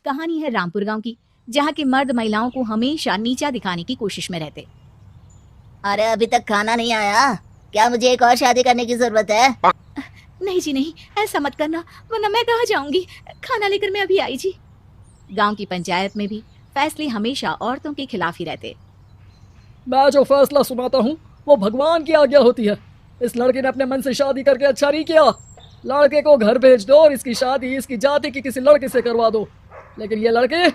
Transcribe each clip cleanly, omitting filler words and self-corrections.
कहानी है रामपुर गांव की, जहां के मर्द महिलाओं को हमेशा नीचा दिखाने की कोशिश में रहते। अरे अभी तक खाना नहीं आया, क्या मुझे एक और शादी करने की जरूरत है? नहीं जी नहीं, ऐसा मत करना, वरना मैं कहाँ जाऊंगी। खाना लेकर मैं अभी आई जी। गांव की पंचायत में भी फैसले हमेशा औरतों के खिलाफ ही रहते। मैं जो फैसला सुनाता हूँ वो भगवान की आज्ञा होती है। इस लड़के ने अपने मन से शादी करके अच्छा नहीं किया। लड़के को घर भेज दो और इसकी शादी इसकी जाति की किसी लड़के से करवा दो, लेकिन ये लड़के,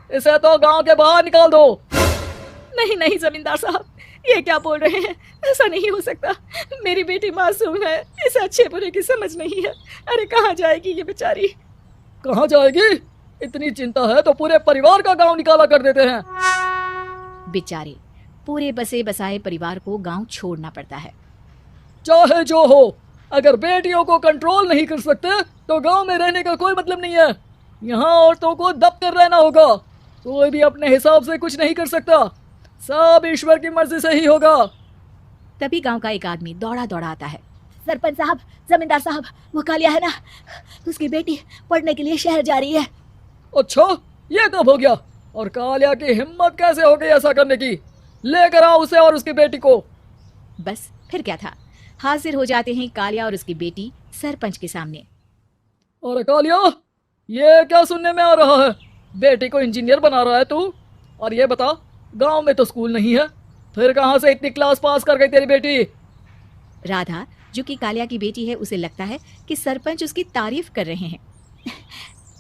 इसे तो गांव के बाहर निकाल दो। नहीं नहीं जमींदार साहब, ये क्या बोल रहे हैं? ऐसा नहीं हो सकता। मेरी बेटी मासूम है, इसे अच्छे बुरे की समझ नहीं है। अरे कहाँ जाएगी ये बेचारी? कहाँ जाएगी? इतनी चिंता है तो पूरे परिवार का गांव निकाला कर देते हैं। बेचारे पूरे बसे बसाए परिवार को गांव छोड़ना पड़ता है। चाहे जो हो, अगर बेटियों को कंट्रोल नहीं कर सकते तो गांव में रहने का कोई मतलब नहीं है। यहाँ औरतों को दब कर रहना होगा। कोई भी अपने हिसाब से कुछ नहीं कर सकता, सब ईश्वर की मर्जी से ही होगा। तभी गांव का एक आदमी दौड़ा दौड़ा आता है। सरपंच साहब, जमींदार साहब, वो कालिया है ना, उसकी बेटी पढ़ने के लिए शहर जा रही है। अच्छा, ये कब हो गया? और कालिया की हिम्मत कैसे हो गई ऐसा करने की? लेकर आओ उसे और उसकी बेटी को। बस फिर क्या था, हाजिर हो जाते हैं कालिया और उसकी बेटी सरपंच के सामने। अरे कालिया, ये क्या सुनने में आ रहा है? बेटी को इंजीनियर बना रहा है तू? और ये बता, गांव में तो स्कूल नहीं है, फिर कहां से इतनी क्लास पास कर गई तेरी बेटी? राधा, जो कि कालिया की बेटी है, उसे लगता है कि सरपंच उसकी तारीफ कर रहे हैं।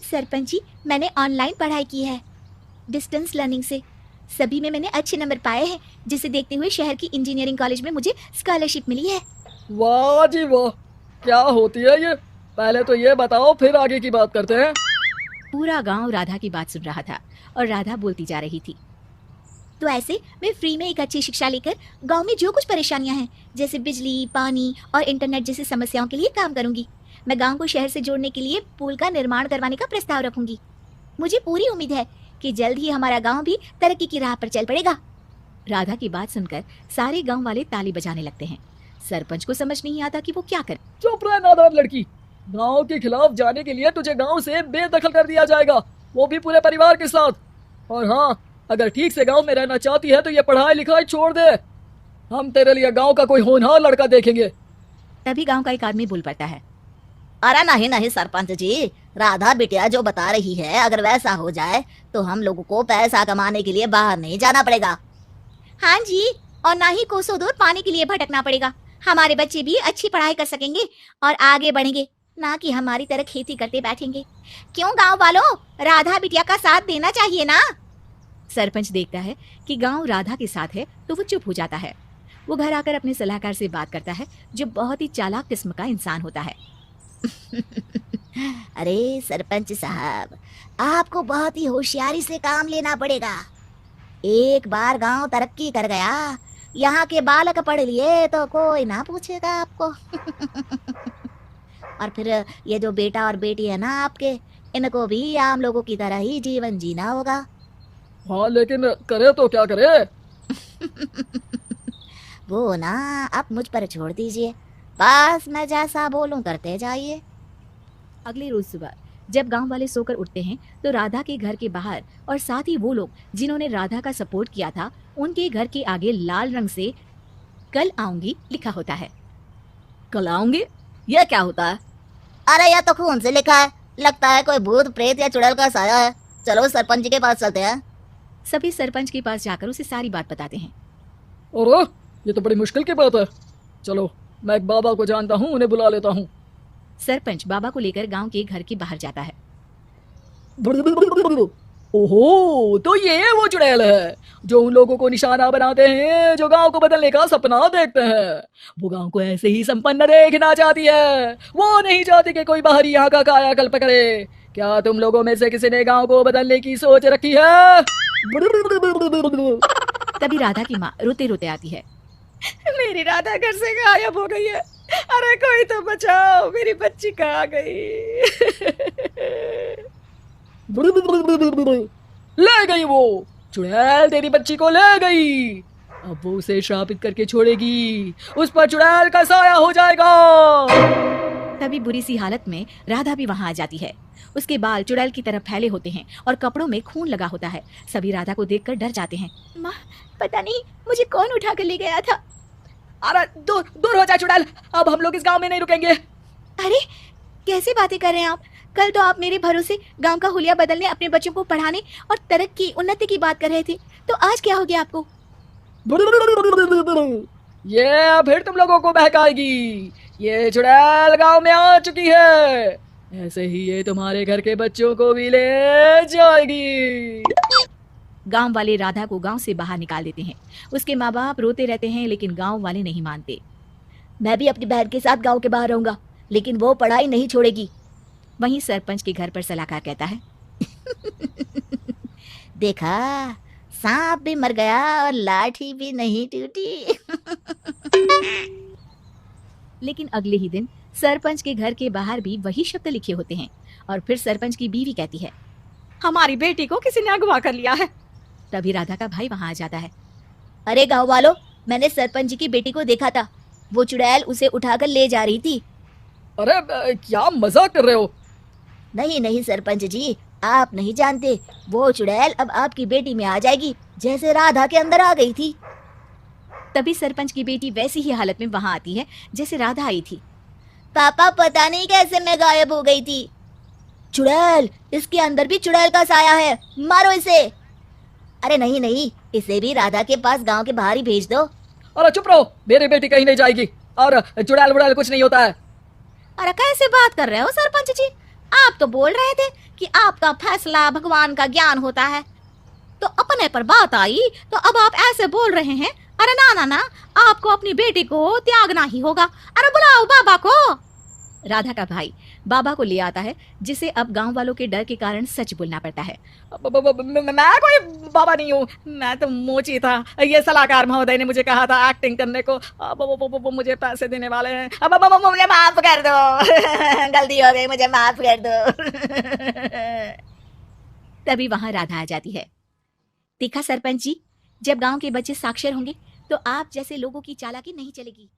सरपंच जी, मैंने ऑनलाइन पढ़ाई की है, डिस्टेंस लर्निंग से। सभी में मैंने अच्छे नंबर पाए हैं, जिसे देखते हुए शहर की इंजीनियरिंग कॉलेज में मुझे स्कॉलरशिप मिली है। वाह जी वाह, क्या होती है ये? पहले तो ये बताओ, फिर आगे की बात करते हैं। पूरा गांव राधा की बात सुन रहा था और राधा बोलती जा रही थी। तो ऐसे मैं फ्री में एक अच्छी शिक्षा लेकर गांव में जो कुछ परेशानियां हैं, जैसे बिजली, पानी और इंटरनेट जैसी समस्याओं के लिए काम करूंगी। मैं गांव को शहर से जोड़ने के लिए पुल का निर्माण करवाने का प्रस्ताव रखूंगी। मुझे पूरी उम्मीद है कि जल्द ही हमारा गांव भी तरक्की की राह पर चल पड़ेगा। राधा की बात सुनकर सारे गांव वाले ताली बजाने लगते हैं। सरपंच को समझ नहीं आता कि वो क्या करे। चुप रह नादान लड़की, गांव के खिलाफ जाने के लिए तुझे गांव से बेदखल कर दिया जाएगा, वो भी पूरे परिवार के साथ। और हाँ, अगर ठीक से गांव में रहना चाहती है तो ये पढ़ाई लिखाई छोड़ दे। हम तेरे लिए गांव का कोई होनहार लड़का देखेंगे। तभी गांव का एक आदमी बोल पड़ता है। अरे नहीं नहीं सरपंच जी, राधा बिटिया जो बता रही है, अगर वैसा हो जाए तो हम लोगों को पैसा कमाने के लिए बाहर नहीं जाना पड़ेगा। हाँ जी, और ना ही कोसों दूर पानी के लिए भटकना पड़ेगा। हमारे बच्चे भी अच्छी पढ़ाई कर सकेंगे और आगे बढ़ेंगे, ना कि हमारी तरह खेती करते बैठेंगे। क्यों गांव वालों, राधा बिटिया का साथ देना चाहिए ना। सरपंच देखता है कि गांव राधा के साथ है तो वो चुप हो जाता है। वो घर आकर अपने सलाहकार से बात करता है, जो बहुत ही चालाक किस्म का इंसान होता है। अरे सरपंच साहब, आपको बहुत ही होशियारी से काम लेना पड़ेगा। एक बार गांव तरक्की कर गया, यहाँ के बालक पढ़ लिए तो कोई ना पूछेगा आपको। और फिर ये जो बेटा और बेटी है ना आपके, इनको भी आम लोगों की तरह ही जीवन जीना होगा। हाँ, लेकिन करे तो क्या करे? वो ना आप मुझ पर छोड़ दीजिए, बस मैं जैसा बोलूं करते जाइए। अगले रोज सुबह जब गांव वाले सोकर उठते हैं तो राधा के घर के बाहर और साथ ही वो लोग जिन्होंने राधा का सपोर्ट किया था, उनके घर के आगे लाल रंग से कल आऊंगी लिखा होता है। कल आऊंगी, ये क्या होता है? अरे यह तो खून से लिखा है, लगता है कोई भूत प्रेत या चुड़ैल का साया है। चलो सरपंच जी के पास चलते हैं। सभी सरपंच के पास जाकर उसे सारी बात बताते हैं। और ये तो बड़ी मुश्किल की बात है। चलो, मैं एक बाबा को जानता हूँ, उन्हें बुला लेता हूँ। सरपंच बाबा को लेकर गांव के घर के बाहर जाता है। ओहो, तो ये वो चुड़ैल है जो उन लोगों को निशाना बनाते हैं जो गांव को बदलने का सपना देखते हैं। वो गांव को ऐसे ही संपन्न देखना चाहती है, वो नहीं चाहती कि कोई बाहरी यहाँ का कायाकल्प करे। क्या तुम लोगों में से किसी ने गांव को बदलने की सोच रखी है? तभी राधा की माँ रोते रोते आती है। मेरी राधा घर से गायब हो गई है। अरे कोई तो बचाओ, मेरी बच्ची कहाँ गई? ले गई वो चुड़ैल, तेरी बच्ची को ले गई। अब वो उसे श्रापित करके छोड़ेगी, उस पर चुड़ैल का साया हो जाएगा। तभी बुरी सी हालत में राधा भी वहां आ जाती है। उसके बाल चुड़ैल की तरह फैले होते हैं और कपड़ों में खून लगा होता है। सभी राधा को देखकर डर जाते हैं। माँ, पता नहीं मुझे कौन उठा कर ले गया था। अरे दूर दूर हो जा चुड़ैल, अब हम लोग इस गांव में नहीं रुकेंगे। अरे कैसी बातें कर रहे हैं आप? कल तो आप मेरे भरोसे गांव का हुलिया बदलने, अपने बच्चों को पढ़ाने और तरक्की उन्नति की बात कर रहे थे, तो आज क्या हो गया आपको? ये फिर तुम लोगों को बहकाएगी। ये चुड़ैल गांव में आ चुकी है, ऐसे ही ये तुम्हारे घर के बच्चों को भी ले जाएगी। गांव वाले राधा को गांव से बाहर निकाल देते हैं। उसके माँ बाप रोते रहते हैं, लेकिन गांव वाले नहीं मानते। मैं भी अपनी बहन के साथ गांव के बाहर रहूंगा, लेकिन वो पढ़ाई नहीं छोड़ेगी। वहीं सरपंच के घर पर सलाहकार कहता है, देखा, सांप भी मर गया और लाठी भी नहीं टूटी। लेकिन अगले ही दिन सरपंच के घर के बाहर भी वही शब्द लिखे होते हैं। और फिर सरपंच की बीवी कहती है, हमारी बेटी को किसी ने अगवा कर लिया है। तभी राधा का भाई वहां आ जाता है। अरे गांव वालों, मैंने सरपंच जी की बेटी को देखा था, वो चुड़ैल उसे उठाकर ले जा रही थी। अरे क्या मजाक कर रहे हो? नहीं नहीं सरपंच जी, आप नहीं जानते, वो चुड़ैल अब आपकी बेटी में आ जाएगी, जैसे राधा के अंदर आ गई थी। तभी सरपंच की बेटी वैसी ही हालत में वहां आती है जैसे राधा आई थी। पापा, पता नहीं कैसे मैं गायब हो गई थी। चुड़ैल, इसके अंदर भी चुड़ैल का साया है, मारो इसे। अरे नहीं नहीं, इसे भी राधा के पास गांव के बाहर ही भेज दो। अरे चुप रहो, मेरी बेटी कहीं नहीं जाएगी और चुड़ैल वुड़ैल कुछ नहीं होता है। अरे कैसे बात कर रहे हो सरपंच जी? आप तो बोल रहे थे कि आपका फैसला भगवान का ज्ञान होता है, तो अपने पर बात आई तो अब आप ऐसे बोल रहे हैं। अरे ना ना ना, आपको अपनी बेटी को त्यागना ही होगा। अरे बुलाओ बाबा को। राधा का भाई बाबा को ले आता है, जिसे अब गांव वालों के डर के कारण सच बोलना पड़ता है। मैं कोई बाबा नहीं हूँ, मैं तो मोची था। ये सलाहकार महोदय ने मुझे कहा था एक्टिंग करने को, अब मुझे पैसे देने वाले हैं। अब मुझे माफ कर दो, गलती हो गई, मुझे माफ कर दो। तभी वहां राधा आ जाती है। देखा सरपंच जी, जब गांव के बच्चे साक्षर होंगे तो आप जैसे लोगों की चालाकी नहीं चलेगी।